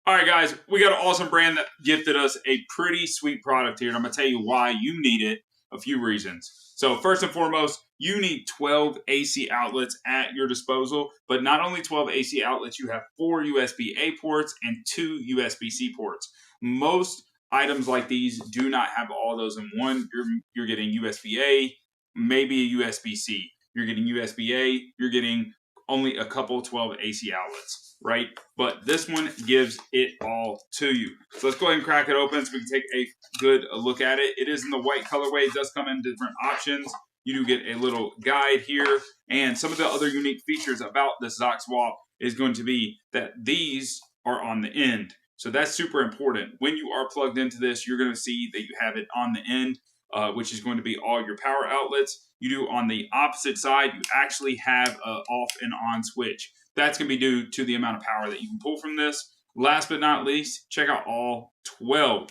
All right, guys, we got an awesome brand that gifted us a pretty sweet product here, and I'm going to tell you why you need it. A few reasons. So first and foremost, you need 12 AC outlets at your disposal, but not only 12 AC outlets, you have 4 USB-A ports and 2 USB-C ports. Most items like these do not have all those in one. You're getting USB-A, maybe a USB-C. You're getting USB-A, you're getting only a couple 12 AC outlets, right? But this one gives it all to you. So let's go ahead and crack it open so we can take a good look at it. It is in the white colorway. It does come in different options. You do get a little guide here. And some of the other unique features about this Zoxwzop is going to be that these are on the end. So that's super important. When you are plugged into this, you're going to see that you have it on the end, which is going to be all your power outlets. You do on the opposite side, you actually have an off and on switch. That's going to be due to the amount of power that you can pull from this. Last but not least, check out all 12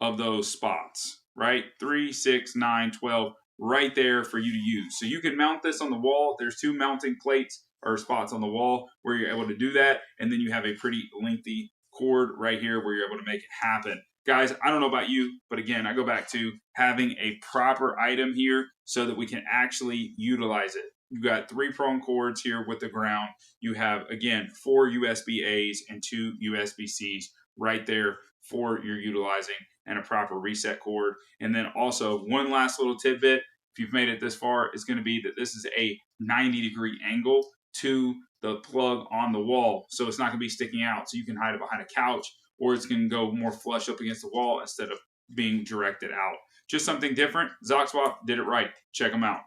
of those spots, right? 3, 6, 9, 12, right there for you to use. So you can mount this on the wall. There's 2 mounting plates or spots on the wall where you're able to do that. And then you have a pretty lengthy cord right here where you're able to make it happen. Guys, I don't know about you, but again, I go back to having a proper item here so that we can actually utilize it. You got 3-prong cords here with the ground. You have, again, 4 USB-As and 2 USB-Cs right there for your utilizing, and a proper reset cord. And then also one last little tidbit, if you've made it this far, is going to be that this is a 90-degree angle to the plug on the wall. So it's not going to be sticking out. So you can hide it behind a couch, or it's going to go more flush up against the wall instead of being directed out. Just something different. Zoxwzop did it right. Check them out.